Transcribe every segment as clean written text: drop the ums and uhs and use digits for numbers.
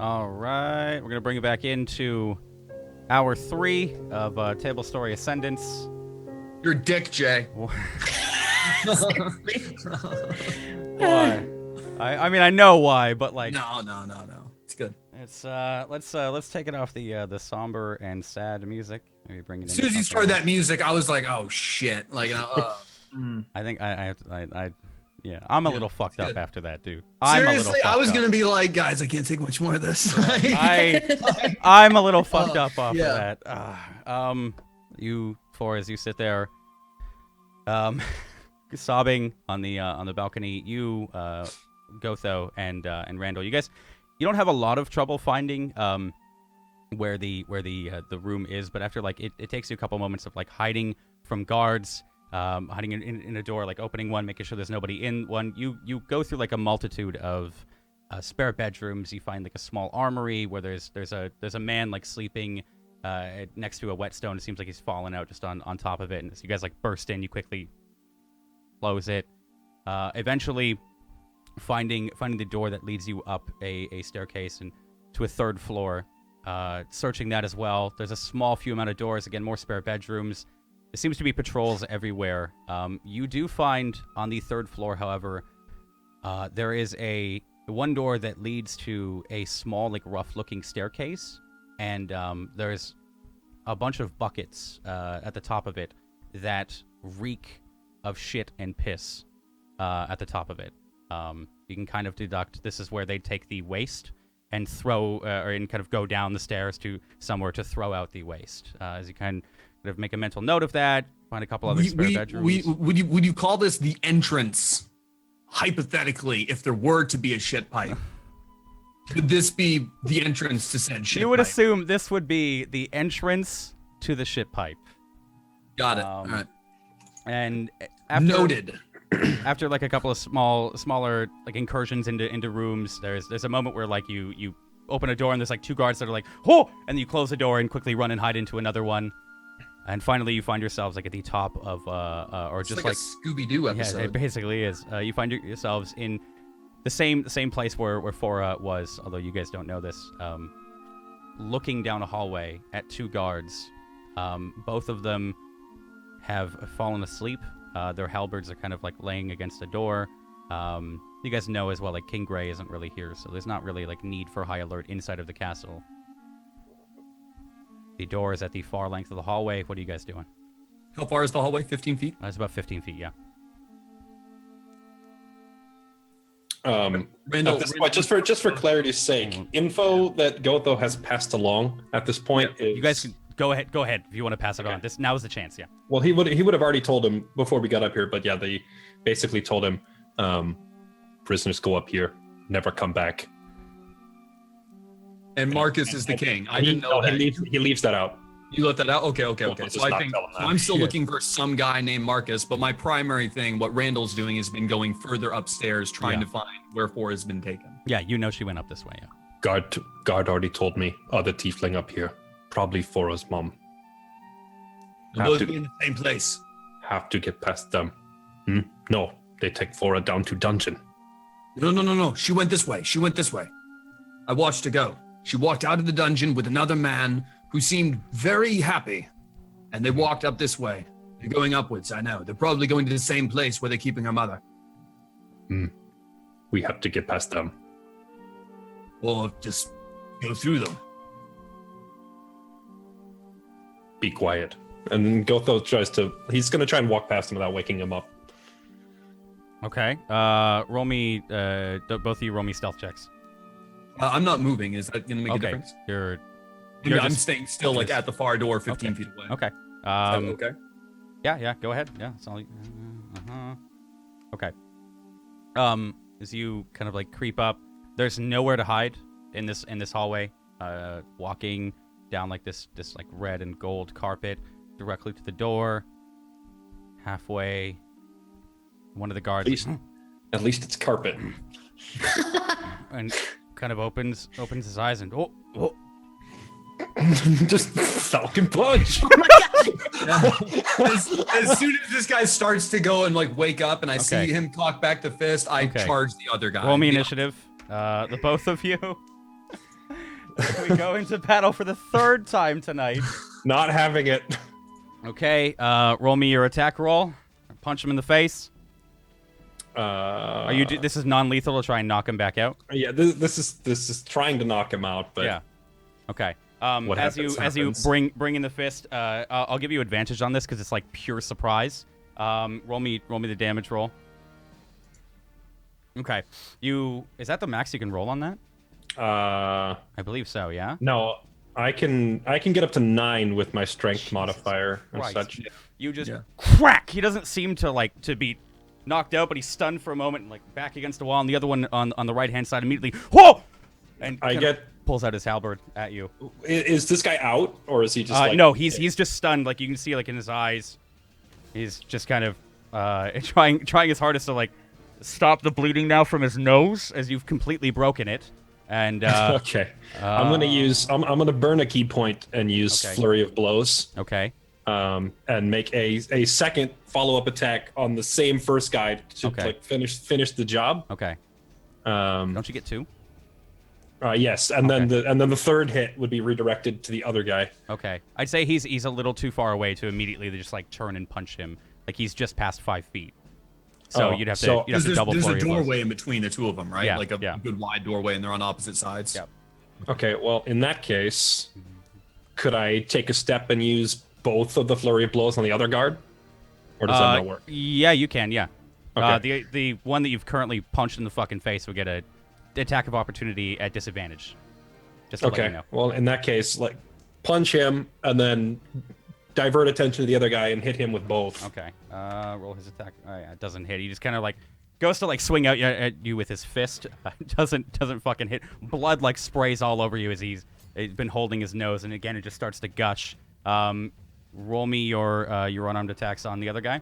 All right, we're gonna bring it back into hour 3 of TableStory Ascendance. Your dick, Jay. Why? I mean, I know why, but like. No. It's good. It's let's take it off the somber and sad music. Maybe bring it. As soon as you started that music, I was like, oh shit! Like, I think yeah, I'm a little fucked up after that, dude. Seriously, I was gonna be like, guys, I can't take much more of this. I'm a little fucked up off of that. You four, as you sit there, sobbing on the balcony, you, Gotho and Randall, you guys, you don't have a lot of trouble finding where the room is, but after like it takes you a couple moments of like hiding from guards. Hiding in a door, like opening one, making sure there's nobody in one. You go through like a multitude of spare bedrooms. You find like a small armory where there's a man like sleeping next to a whetstone. It seems like he's fallen out just on top of it. And as you guys like burst in, you quickly close it. Eventually, finding the door that leads you up a staircase and to a third floor. Searching that as well. There's a small few amount of doors. Again, more spare bedrooms. There seems to be patrols everywhere. You do find on the third floor, however, there is one door that leads to a small, like rough-looking staircase, and there's a bunch of buckets at the top of it that reek of shit and piss at the top of it. You can kind of deduct this is where they take the waste and throw, and kind of go down the stairs to somewhere to throw out the waste. As you kind of make a mental note of that, find a couple other spare bedrooms. Would you call this the entrance? Hypothetically, if there were to be a shit pipe, could this be the entrance to said shit pipe? You would assume this would be the entrance to the shit pipe. Got it. All right. And after, noted. After like a couple of smaller like incursions into rooms, there's a moment where like you open a door and there's like two guards that are like, oh, and then you close the door and quickly run and hide into another one. And finally, you find yourselves like at the top of, or it's just like a Scooby-Doo episode. Yeah, it basically is. You find yourselves in the same place where Fora was, although you guys don't know this. Looking down a hallway at two guards. Both of them have fallen asleep. Their halberds are kind of like laying against a door. You guys know as well, like King Gray isn't really here, so there's not really like need for high alert inside of the castle. The door is at the far length of the hallway. What are you guys doing? How far is the hallway? 15 feet? It's about 15 feet, yeah. Randall, at this point, just for clarity's sake, info that Gotho has passed along at this point is... You guys can go ahead if you want to pass it on. Now is the chance, yeah. Well, he would have already told him before we got up here, but yeah, they basically told him, prisoners go up here, never come back. And Marcus is the king. I didn't know that. He leaves that out. You let that out? Okay. So I think I'm still looking for some guy named Marcus, but my primary thing, what Randall's doing, has been going further upstairs, trying to find where Fora has been taken. Yeah, you know she went up this way, yeah. Guard already told me. Other tiefling up here. Probably Fora's mom. Those be in the same place. Have to get past them. No, they take Fora down to dungeon. No. She went this way. I watched her go. She walked out of the dungeon with another man who seemed very happy, and they walked up this way. They're going upwards, I know. They're probably going to the same place where they're keeping her mother. We have to get past them. Or just go through them. Be quiet. And Gotho he's going to try and walk past him without waking him up. Okay. Roll me, both of you roll me stealth checks. I'm not moving. Is that going to make a difference? I'm staying still, like at the far door, 15 feet away. Okay. Okay. Yeah. Go ahead. Yeah. It's all. Okay. As you kind of like creep up, there's nowhere to hide in this hallway. Walking down like this like red and gold carpet directly to the door. Halfway, one of the guards. At least it's carpet. And kind of opens his eyes and just Falcon Punch. Oh my god! As soon as this guy starts to go and like wake up, and I see him cock back the fist, I charge the other guy. Roll me initiative. The both of you. We go into battle for the third time tonight. Not having it. Okay, roll me your attack roll. Punch him in the face. This is non-lethal to try and knock him back out. Yeah, this is trying to knock him out, but yeah. Okay. What as happens. you bring in the fist, I'll give you advantage on this because it's like pure surprise. Roll me the damage roll. Okay. Is that the max you can roll on that? I believe so. Yeah. No, I can get up to 9 with my strength modifier and Christ. such. You just crack. He doesn't seem to be knocked out, but he's stunned for a moment and like back against the wall. And the other one on the right hand side immediately, whoa! And pulls out his halberd at you. Is this guy out, or is he just like... No, he's just stunned. Like you can see, like in his eyes, he's just kind of trying his hardest to like stop the bleeding now from his nose as you've completely broken it. And okay, I'm gonna burn a key point and use flurry of blows. Okay. And make a second follow-up attack on the same first guy to like finish the job. Okay. Don't you get 2? Yes, and then the third hit would be redirected to the other guy. Okay. I'd say he's a little too far away to immediately just like turn and punch him. Like he's just past 5 feet. So you'd have to double There's flurry a of blows. doorway in between the two of them, right? Yeah, Like a good wide doorway, and they're on opposite sides. Yep. Okay, well, in that case, could I take a step and use both of the flurry of blows on the other guard? Or does that not work? Yeah, you can, yeah. Okay. The one that you've currently punched in the fucking face will get a attack of opportunity at disadvantage. Just to let you know. Well, in that case, like, punch him and then divert attention to the other guy and hit him with both. Okay. Roll his attack. Oh, yeah, it doesn't hit. He just kind of like goes to like swing out at you with his fist. Doesn't fucking hit. Blood like sprays all over you as he's been holding his nose, and again it just starts to gush. Roll me your unarmed attacks on the other guy.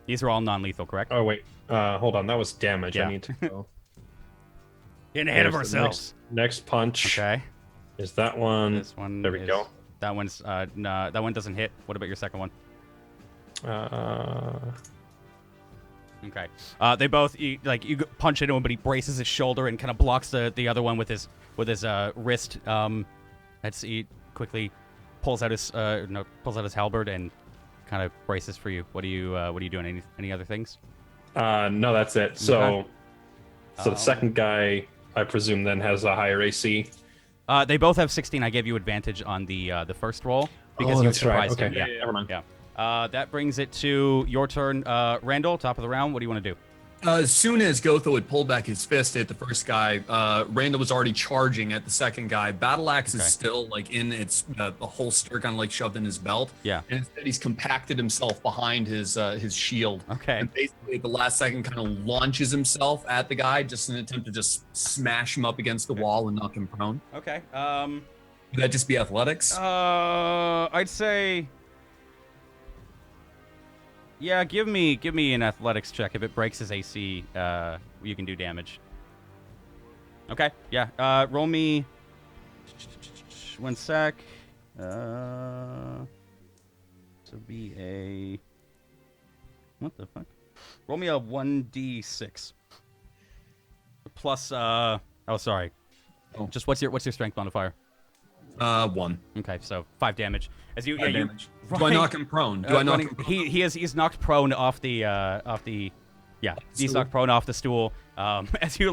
These are all non-lethal, correct? Oh wait, hold on. That was damage. Yeah. I need to go. Getting ahead of ourselves. Next punch. Okay. Is that one? This one. There we go. That one's no, that one doesn't hit. What about your second one? Okay. They both you punch into him, but he braces his shoulder and kind of blocks the other one with his wrist. He quickly pulls out his halberd and kind of braces for you. What are you doing? Any other things? No, that's it. So the second guy, I presume, then has a higher AC. They both have 16. I gave you advantage on the first roll because you surprised him. Yeah, never mind. Yeah. That brings it to your turn, Randall. Top of the round. What do you want to do? As soon as Gotho had pulled back his fist at the first guy, Randall was already charging at the second guy. Battle axe is still like in its holster, kind of like shoved in his belt. Yeah. And instead, he's compacted himself behind his shield. Okay. And basically, at the last second, kind of launches himself at the guy, just in an attempt to just smash him up against the wall and knock him prone. Okay. Would that just be athletics? I'd say. Yeah, give me an athletics check. If it breaks his AC, you can do damage. Okay, yeah. Roll me. 1 sec. So be a. What the fuck? Roll me a 1d6. Plus. Oh, sorry. Oh. Just what's your strength modifier? 1. Okay, so 5 damage. As you, damage. Do I knock him prone? He's knocked prone off the he's knocked prone off the stool. As you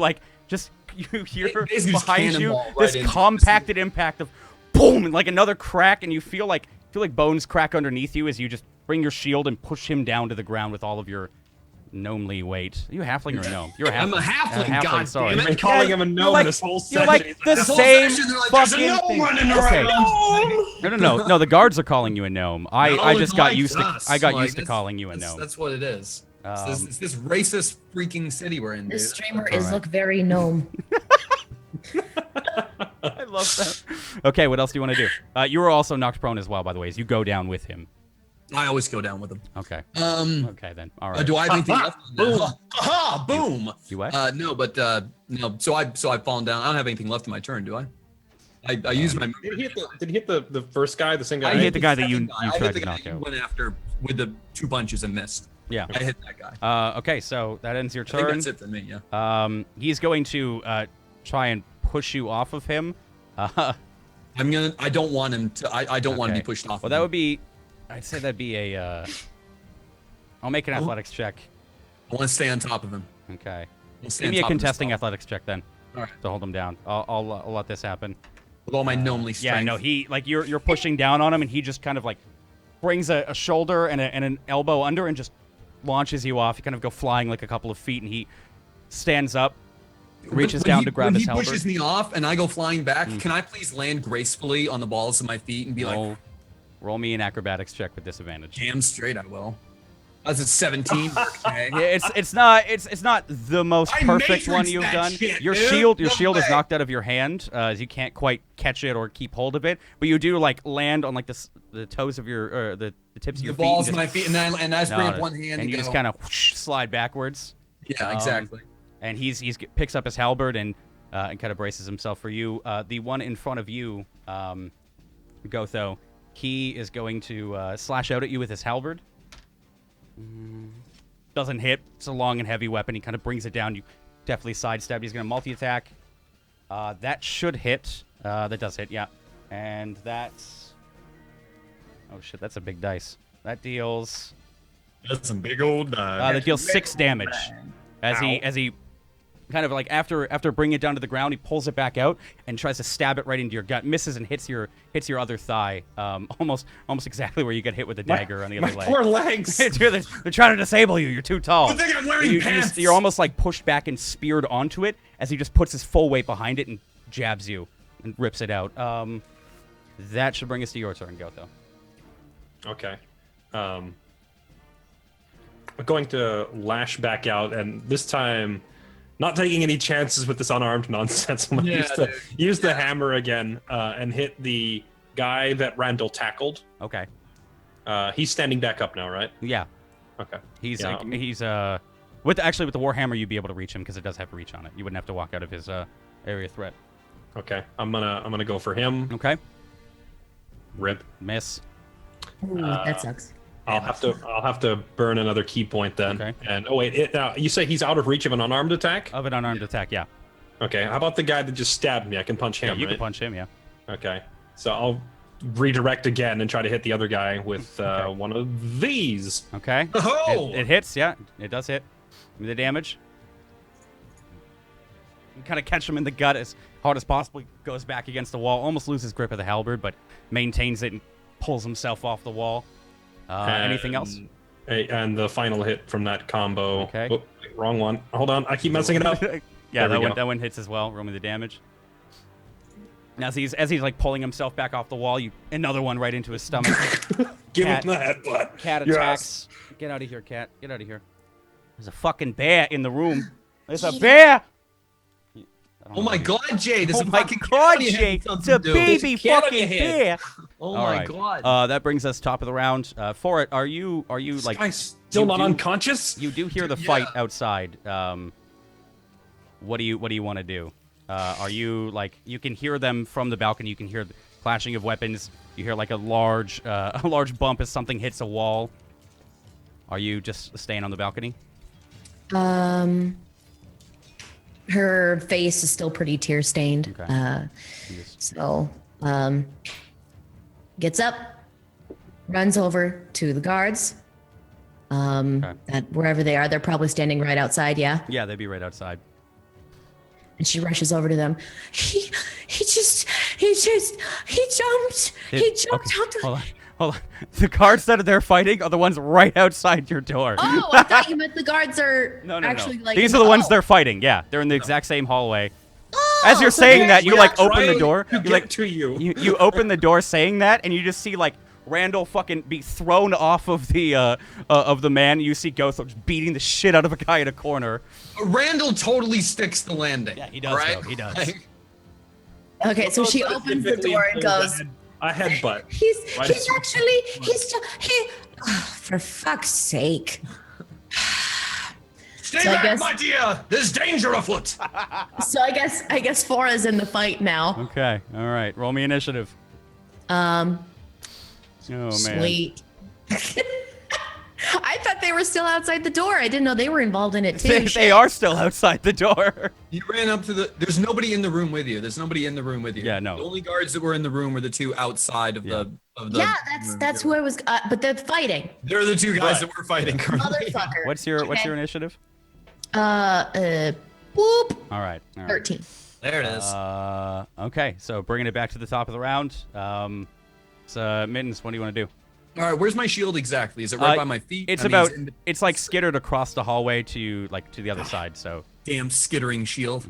you hear behind you this compacted impact of boom, and like another crack, and you feel like bones crack underneath you as you just bring your shield and push him down to the ground with all of your gnomely weight. Are you a halfling or a gnome? You're a halfling. I'm a halfling. God sorry. damn it. I've been calling him a gnome this whole session. You're like the same fucking thing. No. The guards are calling you a gnome. I just got used to calling you a gnome. That's what it is. It's this racist freaking city we're in. This dude. streamer look very gnome. I love that. Okay, what else do you want to do? You were also knocked prone as well, by the way, as you go down with him. I always go down with him. Okay. Okay then. All right. Do I have anything left? Boom. Aha! Boom. You what? No, but no. So I've fallen down. I don't have anything left in my turn, do I? I used my. Did he hit the first guy, the single guy? I hit the guy that you tried to knock I out. went after with the 2 punches and missed. Yeah. I hit that guy. Okay, so that ends your I think turn. that's it for me. Yeah. He's going to try and push you off of him. I don't want him to. I don't want to be pushed off. Well, that would be. I'd say that'd be a. I'll make an athletics check. I want to stay on top of him. Okay. Stay Give me on a top of his contesting spell. athletics check then. All right. To hold him down. I'll let this happen. With all my gnomely strength. Yeah, no, he like you're pushing down on him, and he just kind of like brings a shoulder and an elbow under and just launches you off. You kind of go flying like a couple of feet, and he stands up, reaches down to grab his halberd. When he pushes me off and I go flying back, can I please land gracefully on the balls of my feet and be like, roll me an acrobatics check with disadvantage. damn straight I will. That's a 17. Okay. Yeah, it's not the most I perfect one matrixed you've that done. shit, Your dude. shield No is way. knocked out of your hand, as you can't quite catch it or keep hold of it. But you do like land on like the toes of your the tips of The your balls feet. of my feet, and I just bring up one hand and and you go. just kind of slide backwards. Yeah, exactly. And he's picks up his halberd and kind of braces himself for you. The one in front of you, Gotho, he is going to slash out at you with his halberd. Doesn't hit. It's a long and heavy weapon. He kind of brings it down. You definitely sidestep. He's going to multi-attack. That should hit. That does hit, yeah. And that's... Oh, shit, that's a big dice. That deals... That's some big old. that deals 6 damage. As he kind of like after bringing it down to the ground, he pulls it back out and tries to stab it right into your gut, misses and hits your other thigh, almost exactly where you get hit with the dagger on the other My leg. poor legs. They're trying to disable you. You're too tall. I think I'm wearing pants. You're almost like pushed back and speared onto it as he just puts his full weight behind it and jabs you and rips it out. That should bring us to your turn, Gotho. Okay. I'm going to lash back out, and this time, not taking any chances with this unarmed nonsense. I'm going to use the hammer again and hit the guy that Randall tackled. Okay. He's standing back up now, right? Yeah. Okay. He's with the warhammer you'd be able to reach him because it does have reach on it. You wouldn't have to walk out of his area of threat. Okay. I'm gonna go for him. Okay. Rip. Miss. Ooh, that sucks. I'll have to burn another key point then. Okay. And now you say he's out of reach of an unarmed attack? Of an unarmed attack, yeah. Okay. How about the guy that just stabbed me? I can punch him. Yeah, you right? can punch him, yeah. Okay. So I'll redirect again and try to hit the other guy with one of these. Okay. Oh! It hits, yeah. It does hit. Give me the damage. You kind of catch him in the gut as hard as possible. He goes back against the wall, almost loses grip of the halberd, but maintains it and pulls himself off the wall. Anything else? And the final hit from that combo. Okay. Oh, wrong one. Hold on. I keep messing it up. Yeah, There we go. that one hits as well. Roll me the damage. And as he's like pulling himself back off the wall, another one right into his stomach. Give Cat- him the headbutt. Cat Yes. attacks. Get out of here, cat. Get out of here. There's a fucking bear in the room. There's a bear. Oh my God, Jay! There's Oh a my fucking God, cat on your head Jay! with something It's a to do. baby There's a cat on fucking your head. bear. Oh All my right. God! That brings us top of the round. For it, are you This like? guy's still you not do- unconscious? You do hear the Yeah. fight outside. What do you want to do? Are you like you can hear them from the balcony? You can hear the clashing of weapons. You hear like a large bump as something hits a wall. Are you just staying on the balcony? Her face is still pretty tear stained. Okay. So, gets up, runs over to the guards. Okay. That wherever they are, they're probably standing right outside. Yeah. Yeah, they'd be right outside. And she rushes over to them. He jumped. He jumped out. Hold on. The guards that are there fighting are the ones right outside your door. Oh, I thought you meant the guards are No. actually like. These are the ones oh. they're fighting. Yeah, they're in the exact same hallway. Oh, As you're so saying they're- that, you We like are open the trying door. to You get like to you. you open the door saying that, and you just see like Randall fucking be thrown off of the man. You see Gotho just beating the shit out of a guy in a corner. Randall totally sticks the landing. Yeah, he does, all right? though, he does. Like, Okay, so she opens the door and goes. A headbutt. He's Right. for fuck's sake. Stay So I back, guess- my dear. There's danger afoot. So I guess Fora's in the fight now. Okay, all right. Roll me initiative. Oh man. Sweet. I thought they were still outside the door. I didn't know they were involved in it too. They are still outside the door. You ran up to the. There's nobody in the room with you. Yeah, no. The only guards that were in the room were the two outside of the. Of the Yeah, room. that's who I was. But they're fighting. They're the two guys that were fighting currently. Motherfucker. What's your initiative? Boop. All right. 13. There it is. Okay, so bringing it back to the top of the round. Mittens, what do you want to do? All right, where's my shield exactly? Is it right by my feet? It's I mean, about. is it It's like skittered across the hallway to the other side. So. damn skittering shield.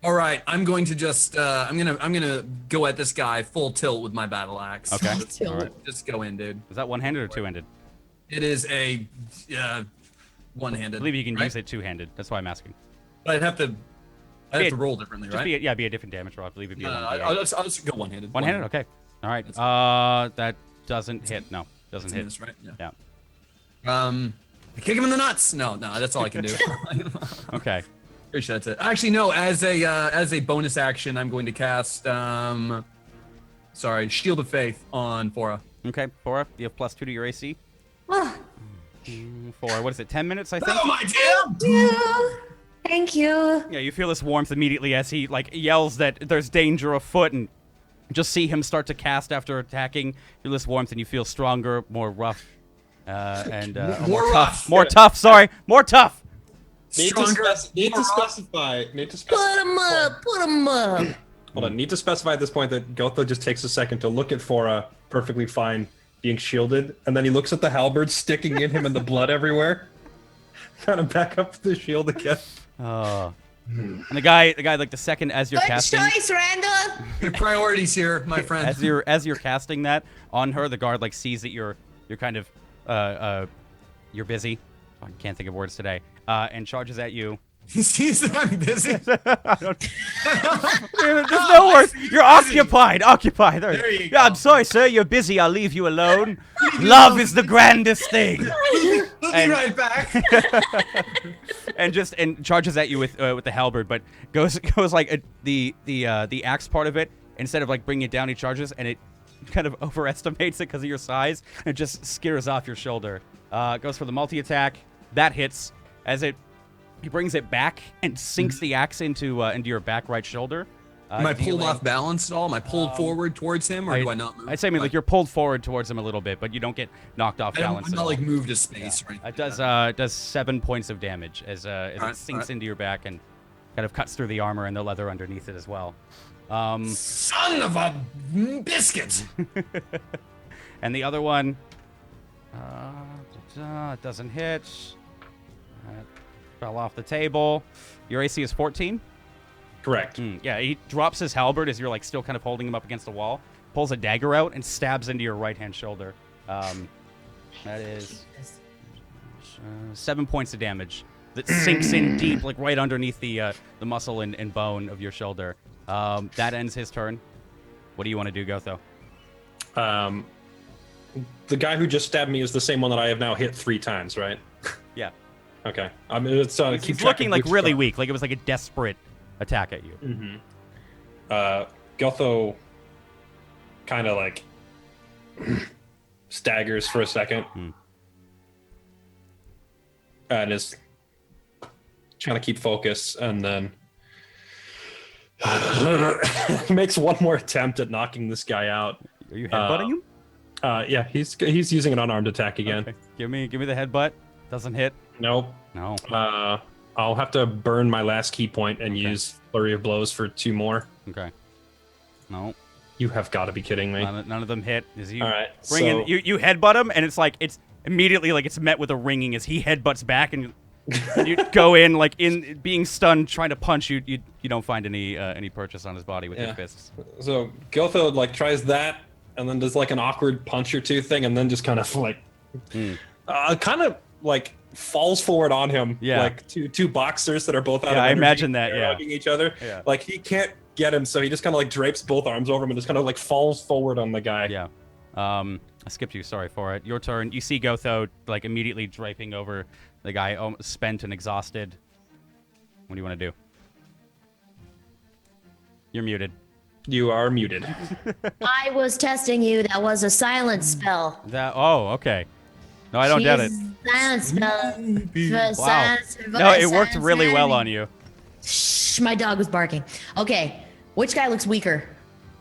All right, I'm going to just I'm gonna go at this guy full tilt with my battle axe. Okay. Just, All right. just go in, dude. Is that one-handed or two-handed? It is a one-handed. I believe you can right? use it two-handed. That's why I'm asking. But I'd have to roll differently, Just right? be a different damage roll. I believe it'd be a I'll just go one-handed. one-handed. Okay. All right. That doesn't hit. No, doesn't hit. This, right? Yeah. Kick him in the nuts. No, that's all I can do. Okay. Pretty sure that's it. Actually, no. As a bonus action, I'm going to cast Shield of Faith on Fora. Okay. Fora, you have +2 to your AC. For what is it? 10 minutes, I think. Oh my damn! Thank you. Yeah, you feel this warmth immediately as he yells that there's danger afoot, and just see him start to cast after attacking. You feel this warmth, and you feel stronger, more rough, and more tough. rough. More tough. Sorry, more tough. Need to specify. Put him up. Put him up. Hold on. Need to specify at this point that Gotho just takes a second to look at Fora, perfectly fine, being shielded, and then he looks at the halberd sticking in him and the blood everywhere. Kind of back up the shield again. And the guy, the second as you're Good casting, choice, Randall. Your priorities here, my friend. as you're casting that on her, the guard sees that you're kind of you're busy. I can't think of words today. And charges at you. He sees that I'm busy. There's no words. You're occupied. Occupied. There you Yeah, go. I'm sorry, sir. You're busy. I'll leave you alone. Love is the grandest thing. We'll be right back. And charges at you with the halberd, but goes like the axe part of it. Instead of bringing it down, he charges, and it kind of overestimates it because of your size, and it just skitters off your shoulder. Goes for the multi attack. That hits as he brings it back and sinks the axe into your back right shoulder. Am I pulled dealing- off balance at all? Am I pulled forward towards him, or do I not move? I'd say you're pulled forward towards him a little bit, but you don't get knocked off balance. I'm at not all. moved to space, right? It does 7 points of damage as it sinks into your back and kind of cuts through the armor and the leather underneath it as well. Son of a biscuit! And the other one doesn't hit. Fell off the table. Your AC is 14. Correct. Yeah, he drops his halberd as you're still kind of holding him up against the wall. Pulls a dagger out and stabs into your right hand shoulder. That is 7 points of damage. That sinks in deep, right underneath the muscle and bone of your shoulder. That ends his turn. What do you want to do, Gotho? The guy who just stabbed me is the same one that I have now hit 3 times, right? Yeah. Okay. I mean, it's keep He's track looking of which really one. weak. It was a desperate attack at you. Gotho kind of staggers for a second and is trying to keep focus, and then makes one more attempt at knocking this guy out. Are you headbutting him? Yeah, he's using an unarmed attack again. Okay. Give me the headbutt. Doesn't hit. Nope. No. I'll have to burn my last key point and use Flurry of Blows for 2 more. Okay. No. You have got to be kidding me. None of them hit. All right, you headbutt him, and it's immediately it's met with a ringing as he headbutts back, and you go in in being stunned, trying to punch you. You don't find any purchase on his body with your fists. So Gotho tries that, and then does an awkward punch or two thing, and then just kind of falls forward on him. Yeah. Two boxers that are both out of I energy, imagine that. they're Yeah. hugging each other. Yeah. He can't get him, so he just kind of drapes both arms over him and just kind of falls forward on the guy. Yeah. I skipped you. Sorry for it. Your turn. You see Gotho immediately draping over the guy, spent and exhausted. What do you want to do? You're muted. You are muted. I was testing you. That was a silence spell. Okay. No, I don't doubt it. Silence spell. Wow. Silence, No, it worked silence, really well enemy. on you. Shh, my dog was barking. Okay, which guy looks weaker?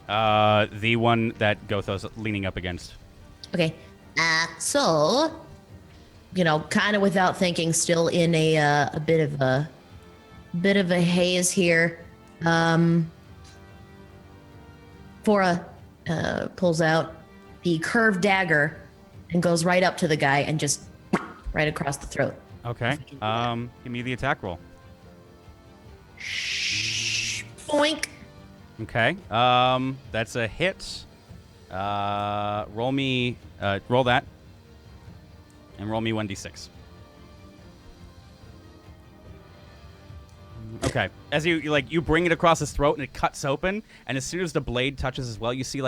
The one that Gotho's leaning up against. Okay, so, kind of without thinking, still in a bit of a haze here. Fora pulls out the curved dagger and goes right up to the guy and just right across the throat. Okay. Give me the attack roll. Boink. Okay. That's a hit. Roll that. And roll me 1d6. Okay. As you bring it across his throat and it cuts open, and as soon as the blade touches as well, you see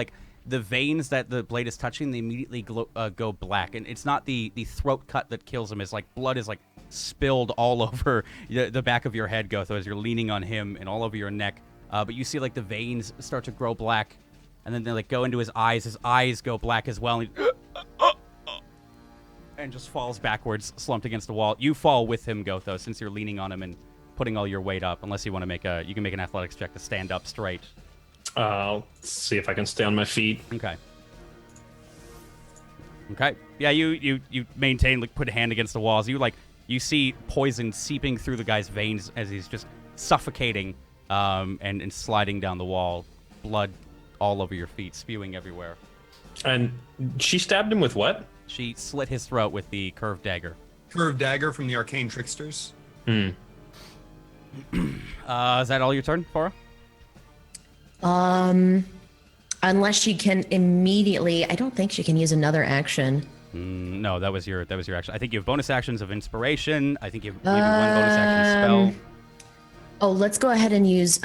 the veins that the blade is touching, they immediately go black. And it's not the throat cut that kills him. It's blood is spilled all over the back of your head, Gotho, as you're leaning on him and all over your neck. But you see the veins start to grow black, and then they go into his eyes. His eyes go black as well, and he and just falls backwards, slumped against the wall. You fall with him, Gotho, since you're leaning on him and putting all your weight up. Unless you want to you can make an athletics check to stand up straight. I'll see if I can stay on my feet. Okay. Okay. Yeah, you maintain, put a hand against the walls. You see poison seeping through the guy's veins as he's just suffocating and sliding down the wall. Blood all over your feet, spewing everywhere. And she stabbed him with what? She slit his throat with the curved dagger. Curved dagger from the arcane tricksters. Is that all your turn, Fora? Unless she can immediately, I don't think she can use another action. No, that was your action. I think you have bonus actions of inspiration. I think you have maybe one bonus action spell. Oh, let's go ahead and use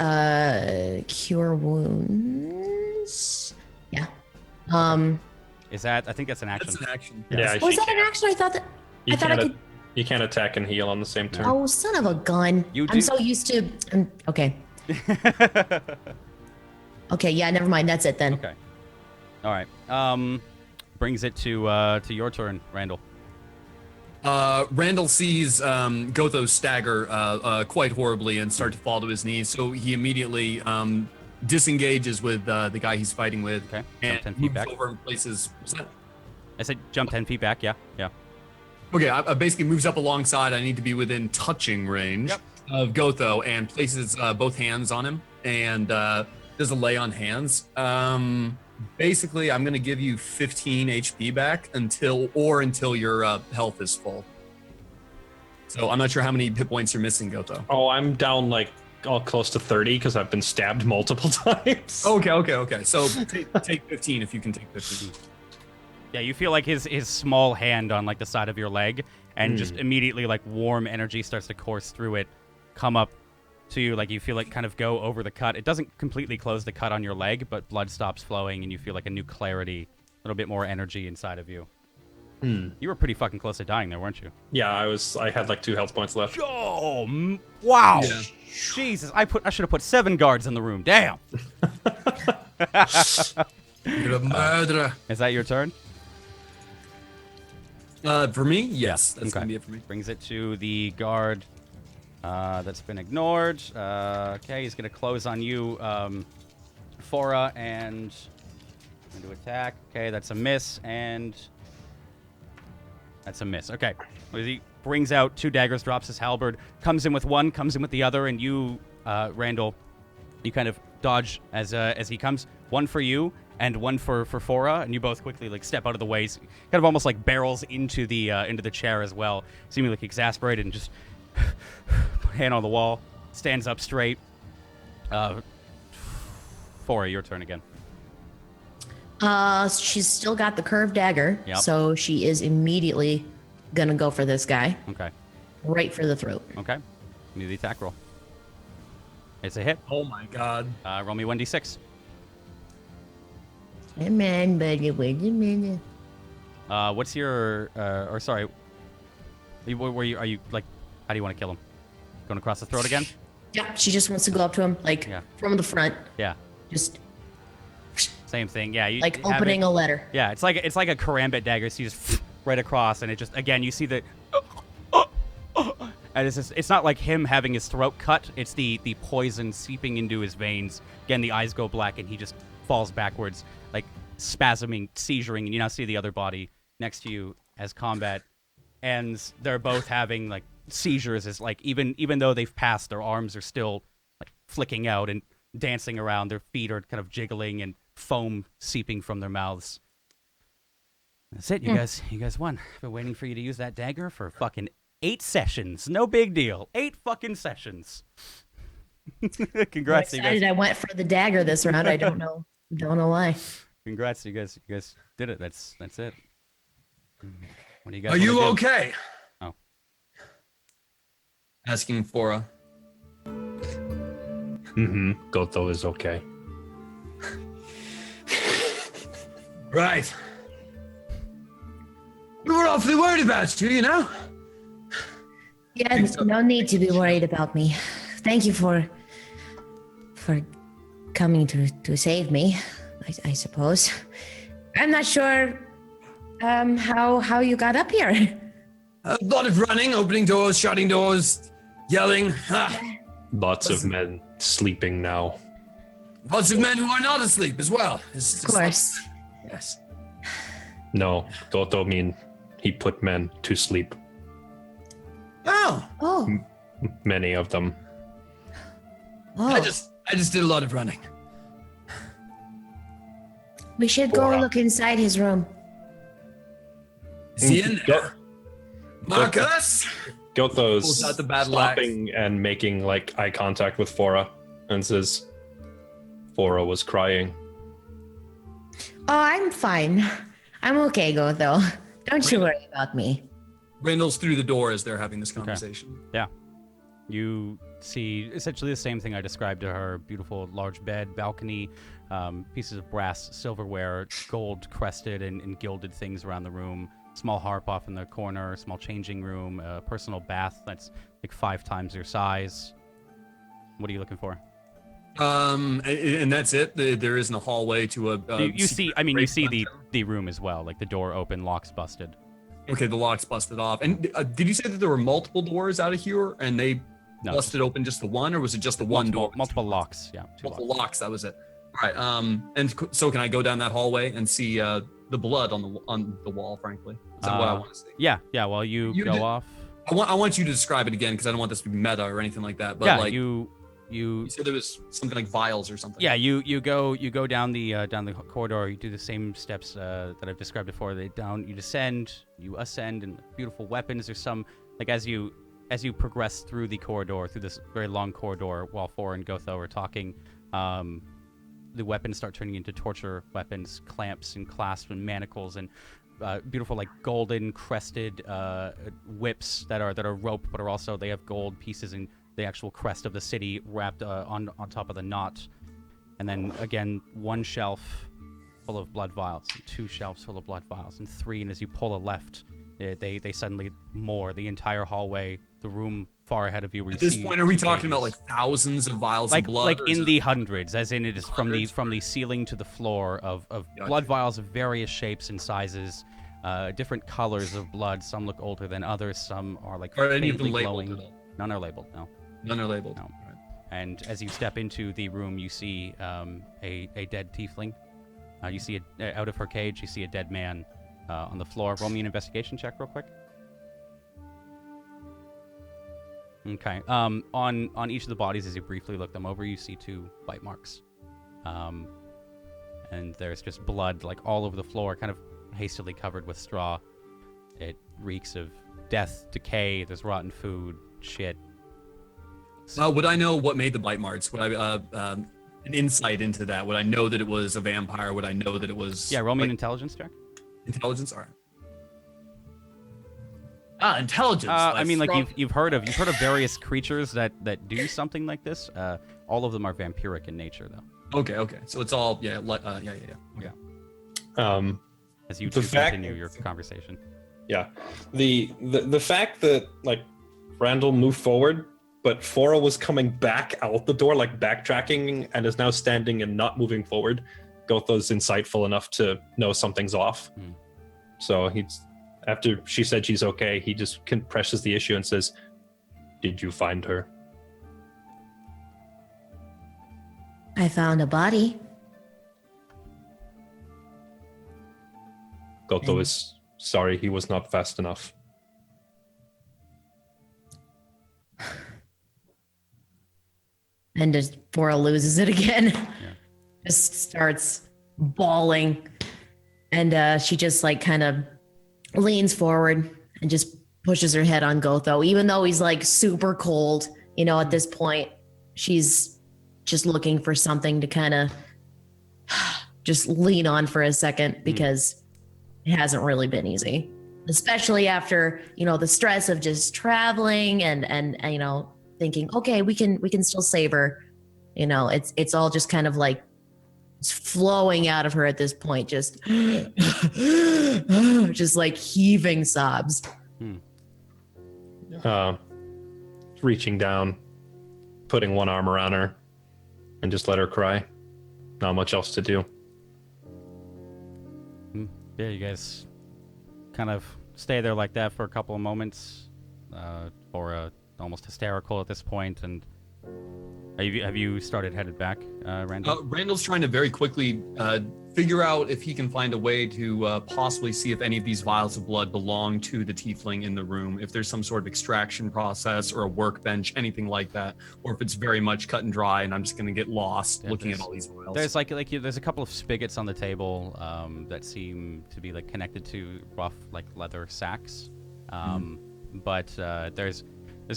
cure wounds. Yeah. Is that? I think that's an action. That's an action. Yeah. Was that an action? I thought I could. You can't attack and heal on the same turn. Oh, son of a gun! You do- I'm so used to. Okay. Okay. Yeah. Never mind. That's it then. Okay. All right. Brings it to your turn, Randall. Randall sees Gotho stagger quite horribly and start to fall to his knees, so he immediately disengages with the guy he's fighting with. Okay. And 10 feet moves back. over and places. What's that? I said jump 10 feet back. Yeah. Yeah. Okay, I basically moves up alongside. I need to be within touching range of Gotho and places both hands on him and does a lay on hands. Basically, I'm going to give you 15 HP back until your health is full. So I'm not sure how many hit points you're missing, Gotho. Oh, I'm down all close to 30 because I've been stabbed multiple times. Okay. So take 15 if you can take 15. Yeah, you feel his small hand on the side of your leg, and just immediately warm energy starts to course through it, come up to you. You feel kind of go over the cut. It doesn't completely close the cut on your leg, but blood stops flowing, and you feel a new clarity, a little bit more energy inside of you. You were pretty fucking close to dying there, weren't you? Yeah, I had 2 health points left. Oh, wow. Yeah. Jesus, I should have put 7 guards in the room. Damn. You're a murderer. Is that your turn? For me, yes. That's Okay. going to be it for me. Brings it to the guard that's been ignored. Okay, he's going to close on you, Fora, and going to attack. Okay, that's a miss, and that's a miss. Okay. As he brings out 2 daggers, drops his halberd, comes in with one, comes in with the other, and you, Randall, you kind of dodge as he comes. One for you and one for Fora, and you both quickly step out of the way. So kind of almost barrels into the chair as well, seeming exasperated, and just hand on the wall, stands up straight. Fora, your turn again. She's still got the curved dagger, Yep. so she is immediately gonna go for this guy, Okay. right for the throat. Okay. Give me the attack roll. It's a hit. Oh my god. Roll me 1d6. Hey man, buddy, wait a minute. What's your or sorry? Are you how do you want to kill him? Going across the throat again? Yeah, she just wants to go up to him, Yeah. from the front, Yeah. just Same thing. Yeah. You have opening it- a letter. Yeah, it's like a karambit dagger. So you just right across, and it just again you see the And it's not like him having his throat cut. It's the poison seeping into his veins. Again, the eyes go black, and he just falls backwards, like spasming, seizuring. And you now see the other body next to you as combat ends. They're both having like seizures. As like even though they've passed, their arms are still like flicking out and dancing around. Their feet are kind of jiggling and foam seeping from their mouths. That's it, you guys won. I've been waiting for you to use that dagger for fucking 8 sessions. No big deal. 8 fucking sessions. Congrats, I'm you guys. excited I went for the dagger this round. I don't know why. Congrats, you guys. You guys did it. That's it. What do you guys? Are you wanna do? okay? Oh. Asking Fora. Gotho is okay. Right. We were awfully worried about you, you know? Yeah, no need to be worried about me. Thank you for coming to save me, I suppose. I'm not sure how you got up here. A lot of running, opening doors, shutting doors, yelling. Lots of men sleeping now. Lots of men who are not asleep as well. Of course. Yes. No, Gotho mean he put men to sleep. Oh, Oh. Many of them. Oh. I just did a lot of running. We should go Wow. look inside his room. Is he in Go- there? Marcus? Gotho's Pulls out the battle stopping and making like eye contact with Fora and says, Fora was crying. Oh, I'm fine. I'm okay, though. Don't you worry about me. Randall's through the door as they're having this conversation. Yeah. You see essentially the same thing I described to her. Beautiful large bed, balcony, pieces of brass, silverware, gold crested and gilded things around the room. Small harp off in the corner, small changing room, a personal bath that's like 5 times your size. What are you looking for? And that's it. There isn't a hallway to a. You see, I mean, you see secret the room as well, like the door open, locks busted. Okay, the lock's busted off. And did you say that there were multiple doors out of here, and they No, busted open just the one, or was it just the one door? multiple locks. Yeah, 2 Multiple locks. locks. That was it. All right. And so can I go down that hallway and see the blood on the wall? Frankly, is that what I want to see? Yeah. Well, you You go did- off. I want you to describe it again because I don't want this to be meta or anything like that. But Yeah, like you you said there was something like vials or something. Yeah, you go down the corridor. You do the same steps that I've described before. You descend, you ascend, and beautiful weapons. There's some like as you progress through the corridor, through this very long corridor, while Fora and Gotho are talking, the weapons start turning into torture weapons, clamps and clasps and manacles and beautiful like golden crested whips that are rope, but are also they have gold pieces and the actual crest of the city wrapped on top of the knot. And then again, 1 shelf full of blood vials, 2 shelves full of blood vials, and 3. And as you pull a left, they suddenly more the entire hallway, the room far ahead of you. Where At you this see point, are we 2 talking about cages. like thousands of vials like of blood? like or is in it- the hundreds, as in it is from Hundreds? the ceiling to the floor of Gotcha. blood vials of various shapes and sizes, different colors of blood. Some look older than others. Some are like Are any of them faintly labeled glowing. at all? None are labeled. No. None are labeled. No. All right. And as you step into the room, you see a dead tiefling. You see out of her cage. You see a dead man on the floor. Roll me an investigation check, real quick. Okay. On each of the bodies, as you briefly look them over, you see 2 bite marks. And there's just blood like all over the floor, kind of hastily covered with straw. It reeks of death, decay. There's rotten food, shit. Would I know what made the bite marks? Would I an insight into that? Would I know that it was a vampire? Would I know that it was? Yeah, roll me an like, intelligence check. intelligence. All right. Intelligence. I mean, like from- you've heard of various creatures that do something like this. All of them are vampiric in nature, though. Okay. So it's all yeah. Okay. As you The two fact- continue your conversation. Yeah. The fact that like Randall moved forward, but Fora was coming back out the door, like backtracking, and is now standing and not moving forward. Gotho's insightful enough to know something's off. Hmm. So he's after she said she's okay, he just presses the issue and says, Did you find her? I found a body. Goto is sorry he was not fast enough. And just Bora loses it again. Just starts bawling. And she just like kind of leans forward and just pushes her head on Gotho. Even though he's like super cold, you know, at this point, she's just looking for something to kind of just lean on for a second because it hasn't really been easy. Especially after, you know, the stress of just traveling and you know, thinking, okay, we can still save her. You know, it's all just kind of like it's flowing out of her at this point, just just like heaving sobs. Reaching down, putting one arm around her, and just let her cry. Not much else to do. Yeah, you guys kind of stay there like that for a couple of moments, or almost hysterical at this point. And have you started headed back, Randall? Randall's trying to very quickly figure out if he can find a way to possibly see if any of these vials of blood belong to the tiefling in the room, if there's some sort of extraction process or a workbench, anything like that, or if it's very much cut and dry and I'm just going to get lost looking at all these vials. There's there's a couple of spigots on the table that seem to be like connected to rough like leather sacks, but there's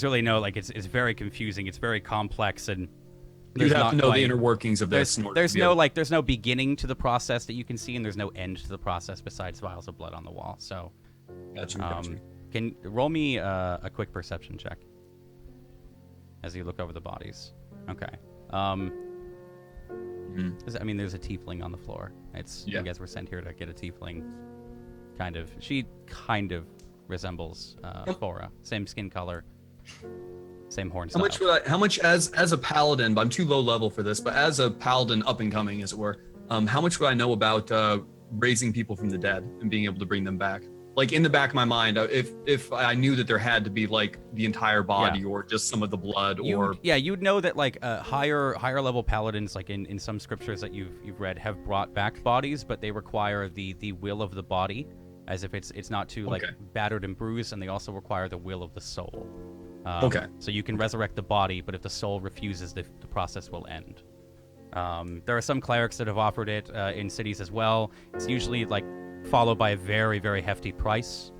really no like it's very confusing. It's very complex and. You'd have to know the inner workings of this. There's no beginning to the process that you can see, and there's no end to the process besides vials of blood on the wall. So, Gotcha. Can roll me a quick perception check as you look over the bodies. Okay. I mean, there's a tiefling on the floor. You guys were sent here to get a tiefling. She kind of resembles Bora. Same skin color. Same horn style. How much as a paladin, but I'm too low level for this, but as a paladin up and coming, as it were, how much would I know about raising people from the dead and being able to bring them back? Like in the back of my mind, if I knew that there had to be like the entire body or just some of the blood you'd know that like higher level paladins, like in some scriptures that you've read, have brought back bodies, but they require the will of the body, as if it's not too like battered and bruised, and they also require the will of the soul. So you can resurrect the body, but if the soul refuses, the process will end. There are some clerics that have offered it in cities as well. It's usually like followed by a very, very hefty price.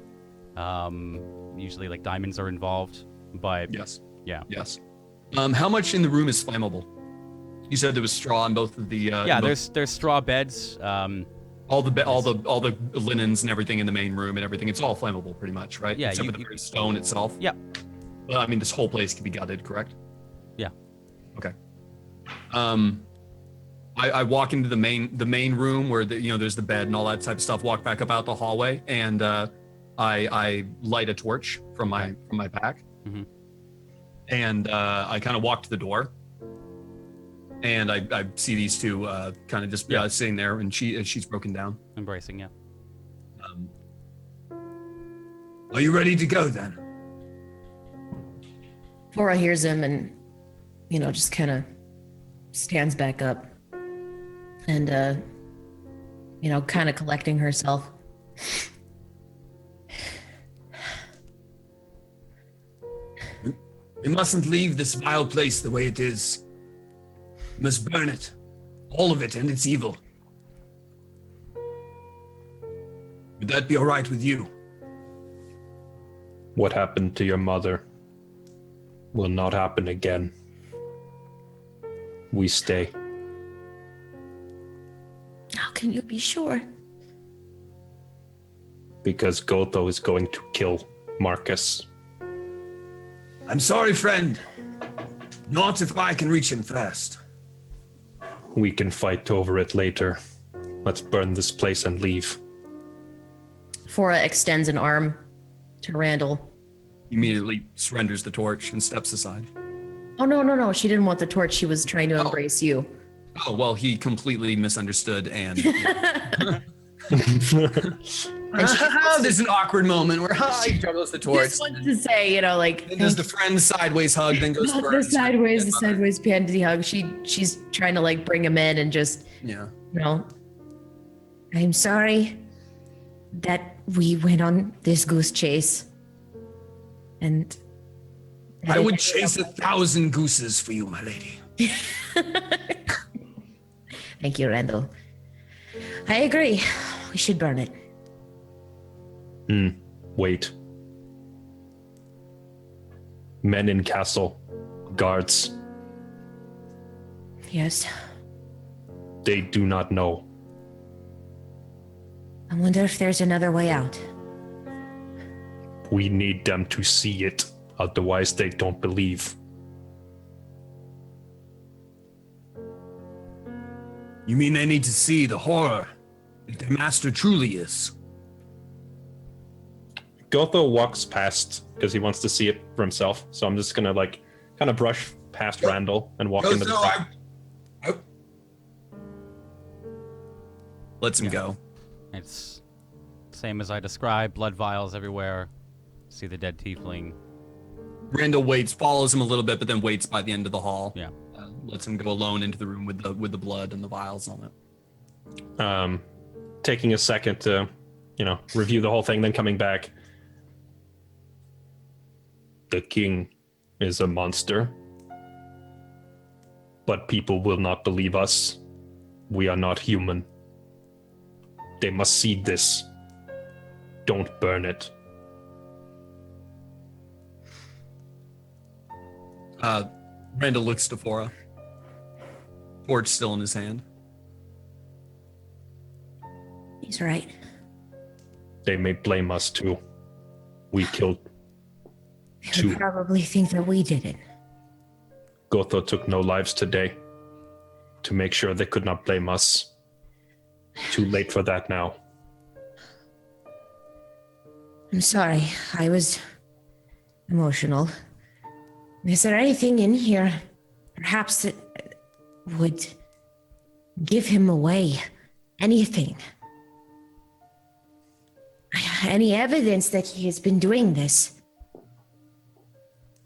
Usually like diamonds are involved, but yes. How much in the room is flammable? You said there was straw in both of the. There's straw beds. All the linens and everything in the main room and everything. It's all flammable, pretty much, right? Yeah, except for the very stone itself. Yeah. Well, I mean, this whole place can be gutted, correct? Yeah. Okay. I walk into the main room where there's the bed and all that type of stuff. Walk back up out the hallway, and I light a torch from my pack, and I kind of walk to the door, and I see these two kind of just sitting there, and she's broken down, embracing. Yeah. Are you ready to go then? Bora hears him and, just kind of stands back up and, kind of collecting herself. We mustn't leave this vile place the way it is. We must burn it. All of it and its evil. Would that be all right with you? What happened to your mother will not happen again. We stay. How can you be sure? Because Goto is going to kill Marcus. I'm sorry, friend. Not if I can reach him first. We can fight over it later. Let's burn this place and leave. Fora extends an arm to Randall. Immediately surrenders the torch and steps aside. Oh, no. She didn't want the torch. She was trying to embrace you. Oh, well, he completely misunderstood and There's an awkward moment where she juggles the torch. Just wants to say, like, Then does the friend sideways hug, then goes not the sideways panty hug. She's trying to like bring him in and just, Yeah. I'm sorry that we went on this goose chase. And I would chase 1,000 gooses for you, my lady. Thank you, Randall. I agree. We should burn it. Wait. Men in castle. Guards. Yes. They do not know. I wonder if there's another way out. We need them to see it. Otherwise, they don't believe. You mean they need to see the horror that their master truly is? Gotho walks past because he wants to see it for himself. So I'm just gonna kind of brush past Randall and walk into the front. Lets him go. It's same as I described. Blood vials everywhere. See the dead tiefling. Randall waits, follows him a little bit, but then waits by the end of the hall. Yeah. Lets him go alone into the room with the blood and the vials on it. Taking a second to, review the whole thing, then coming back. The king is a monster, but people will not believe us. We are not human. They must see this. Don't burn it. Randall looks to Fora. Torch still in his hand. He's right. They may blame us too. We killed They two. would probably think that we did it. Gotho took no lives today. To make sure they could not blame us. Too late for that now. I'm sorry. I was emotional. Is there anything in here, perhaps that would give him away? Anything? Any evidence that he has been doing this?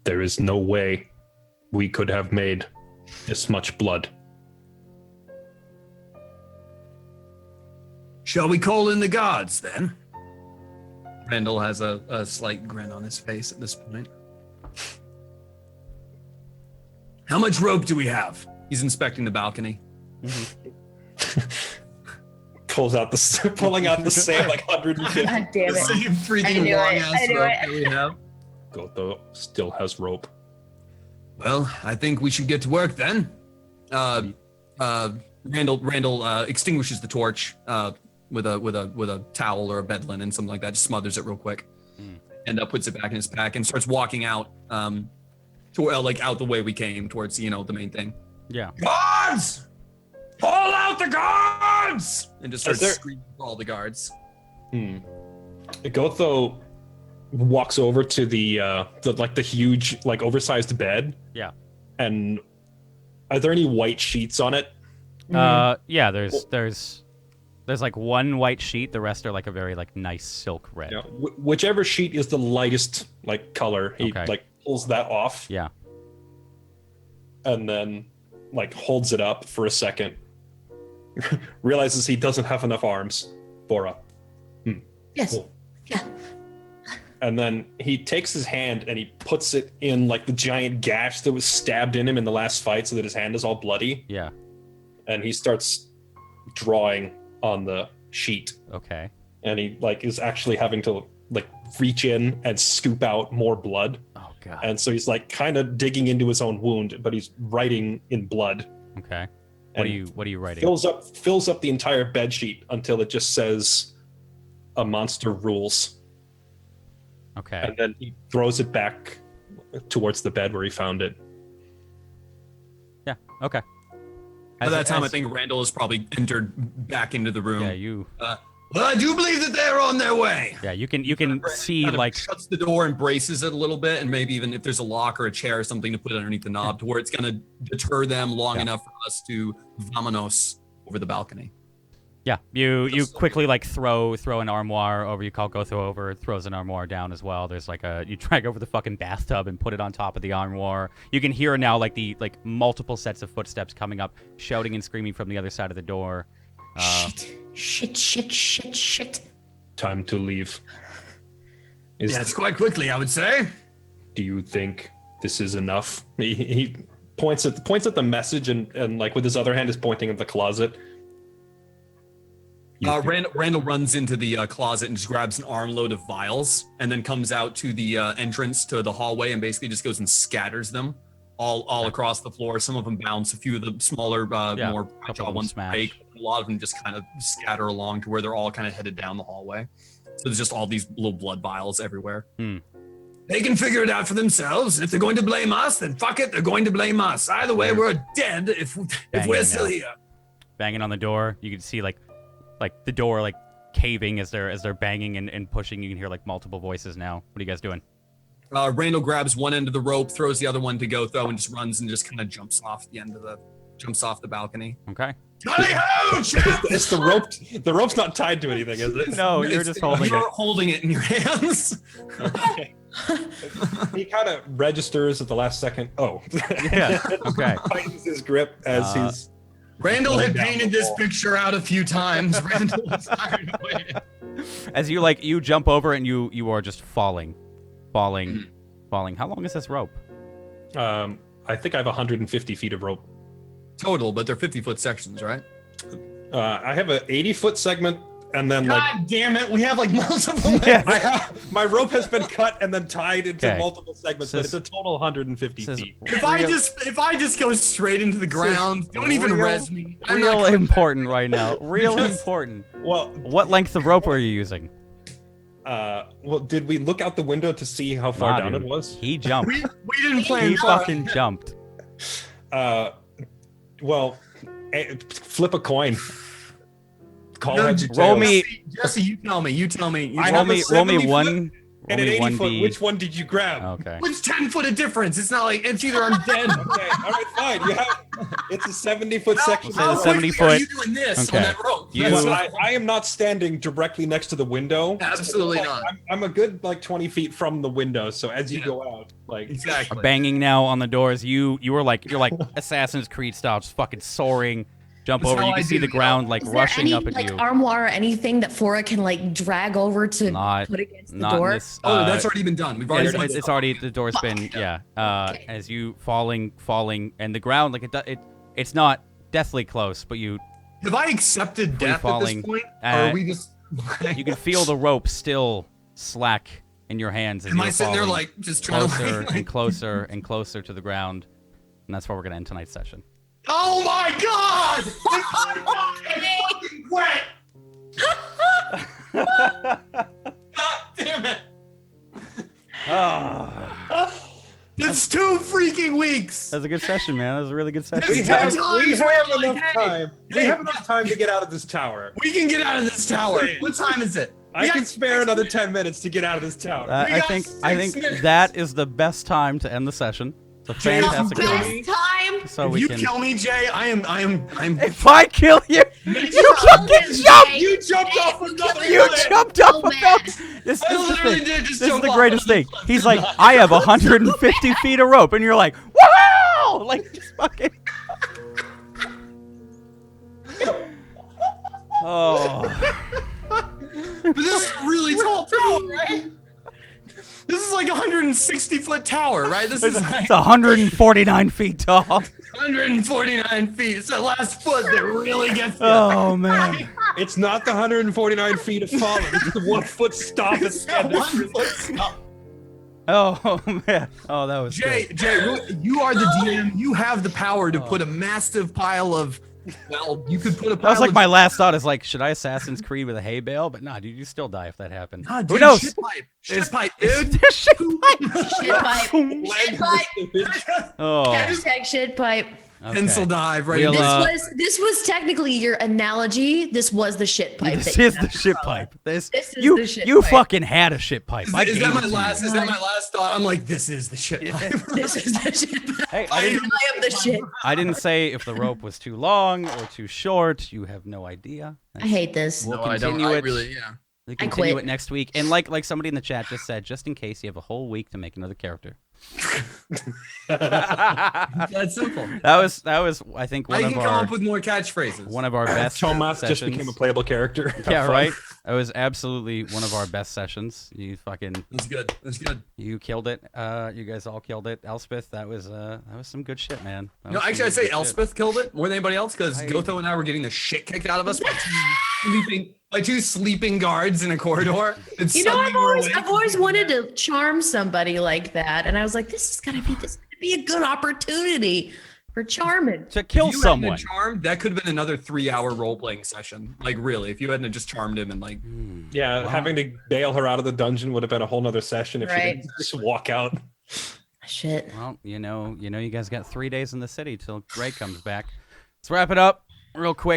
There is no way we could have made this much blood. Shall we call in the gods then? Randall has a slight grin on his face at this point. How much rope do we have? He's inspecting the balcony. Pulling out the same 150. God damn it. Same I freaking knew long it. ass I knew rope it. that we have. Gotho still has rope. Well, I think we should get to work then. Randall extinguishes the torch with a towel or a bed linen, something like that. Just smothers it real quick, and puts it back in his pack and starts walking out, out the way we came towards the main thing. Yeah. Guards! Call out the guards! And just starts Is there- screaming for all the guards. Gotho walks over to the huge oversized bed. Yeah. And are there any white sheets on it? Yeah. There's like one white sheet. The rest are like a very nice silk red. Yeah. Whichever sheet is the lightest color, he Okay. pulls that off. Yeah. And then holds it up for a second. Realizes he doesn't have enough arms. Bora. Yes. Cool. Yeah. And then he takes his hand and he puts it in the giant gash that was stabbed in him in the last fight, so that his hand is all bloody. Yeah. And he starts drawing on the sheet. Okay. And he is actually having to reach in and scoop out more blood. Oh god. And so he's kind of digging into his own wound, but he's writing in blood. Okay. And What are you writing? fills up the entire bed sheet until it just says "A monster rules." Okay. And then he throws it back towards the bed where he found it. Yeah. Okay. By that time, I think Randall has probably entered back into the room. Yeah. You. Well, I do believe that they're on their way. Yeah. You can see Kind of shuts the door and braces it a little bit, and maybe even if there's a lock or a chair or something to put underneath the knob, to where it's gonna deter them long enough for us to vamonos over the balcony. Yeah, you quickly like throw an armoire over. You call Gotho over, throws an armoire down as well. There's like you drag over the fucking bathtub and put it on top of the armoire. You can hear now like the multiple sets of footsteps coming up, shouting and screaming from the other side of the door. Shit. Time to leave. Yes, quite quickly, I would say. Do you think this is enough? He points at the message and like with his other hand is pointing at the closet. Randall runs into the closet and just grabs an armload of vials and then comes out to the entrance to the hallway and basically just goes and scatters them all across the floor. Some of them bounce, a few of the smaller, more fragile ones break. A lot of them just kind of scatter along to where they're all kind of headed down the hallway. So there's just all these little blood vials everywhere. They can figure it out for themselves. If they're going to blame us, then fuck it, they're going to blame us. Either way, we're dead if we're still here. Banging on the door, you can see like the door like caving as they're banging and pushing. You can hear like multiple voices now. What are you guys doing? Randall grabs one end of the rope, throws the other one to Gotho, and just runs and just kind of jumps off the balcony. Okay. It's the rope. The rope's not tied to anything, is it? No, you're just holding it. You're holding it in your hands. Okay. He kind of registers at the last second. Oh. Yeah. Okay. Tightens his grip as he's. Randall had painted this picture out a few times. Randall was tired of waiting. As you jump over and you are just falling. How long is this rope? I think I have 150 feet of rope Total, but they're 50-foot sections, right? I have an 80-foot segment, and then God damn it, we have like multiple. Yeah. My rope has been cut and then tied into multiple segments, but it's a total 150 feet. If I just go straight into the ground, don't even res me. Real important right now. Real important. Well, what length of rope are you using? Well, did we look out the window to see how far down it was? He jumped. We didn't plan. He fucking jumped. Well, flip a coin. Roll me. Jesse, you tell me. Roll me one. And an 80-foot. Which one did you grab? Okay. What's 10 foot of difference? It's not like it's either I'm dead. Okay. All right. Fine. It's a 70-foot section. How 70 foot. Are you doing this on that rope? I am not standing directly next to the window. Absolutely not. I'm a good 20 feet from the window. So as you go out, exactly. Banging now on the doors. You're like Assassin's Creed style, just fucking soaring. Jump over. You can see the ground rushing up at you. Armoire or anything that Fora can drag over to put against the door? This, that's already been done. We've already done it's already the door's been okay. As you falling and the ground it's not deathly close, but you have I accepted death at this point? Or are we just you can feel the rope still slack in your hands as Am I sitting there just trying closer to and closer and closer to the ground, and that's where we're gonna end tonight's session. Oh my God! It's fucking wet! God damn it! It's 2 freaking weeks! That was a good session, man. That was a really good session. We have enough time. We have enough time to get out of this tower. We can get out of this tower. What time is it? I can spare another 10 minutes to get out of this tower. I think that is the best time to end the session. It's a fantastic time. So if you kill me, Jay, I'm. If I kill you, you fucking jumped. You jumped off another. You jumped off another. This is the greatest thing. He's like, I have 150 feet of rope, and you're like, wow! Just fucking. Oh. But this is a really tall tower, right? This is like a 160-foot tower, right? It's 149 feet tall. 149 feet. It's that last foot that really gets you. Oh, man. It's not the 149 feet of falling. It's the 1 foot stop. It's that 1 foot stop. Oh, man. Oh, that was Jay, you are the DM. You have the power to put a massive pile of... Well, you could put a pile That was my last thought is should I Assassin's Creed with a hay bale? But nah, dude, you still die if that happened. Nah, Who dude, knows? Shit pipe, dude. Shit pipe. Shit pipe. Oh. Hashtag shit pipe. Pencil dive right We'll, into This was technically your analogy. This was the shit pipe. This that you is the had to shit follow. pipe. This This is you the shit you pipe. fucking had a shit pipe. I Is gave that it my to last? you. Is that my last thought? I'm like, this is the shit. This is the shit pipe. Hey, I am the shit. I didn't say if the rope was too long or too short. You have no idea. I hate this. We'll No, I don't. continue I it. really, yeah. We I continue quit. it next week. And like somebody in the chat just said, just in case you have a whole week to make another character. That's simple. That was I think I one can of come our up with more catchphrase. one of our best Tomas sessions. just became a playable character. Have Yeah, fun. right. That was absolutely one of our best sessions. You fucking That's good. That's good. you killed it. You guys all killed it. Elspeth, that was some good shit, man. That No, was some actually, I'd say good shit. Elspeth killed it more than anybody else because I- Gotho and I were getting the shit kicked out of us by two sleeping guards in a corridor. And You know, suddenly we're awake. I've always wanted to charm somebody like that, and I was like, this is gonna be a good opportunity for charming. To If kill you hadn't someone. have charmed, that could have been another 3-hour role playing session. Like, really, if you hadn't have just charmed him and like, Yeah, Wow. having to bail her out of the dungeon would have been a whole nother session if she Right. didn't just walk out. Shit. Well, you know, you guys got 3 days in the city till Ray comes back. Let's wrap it up real quick.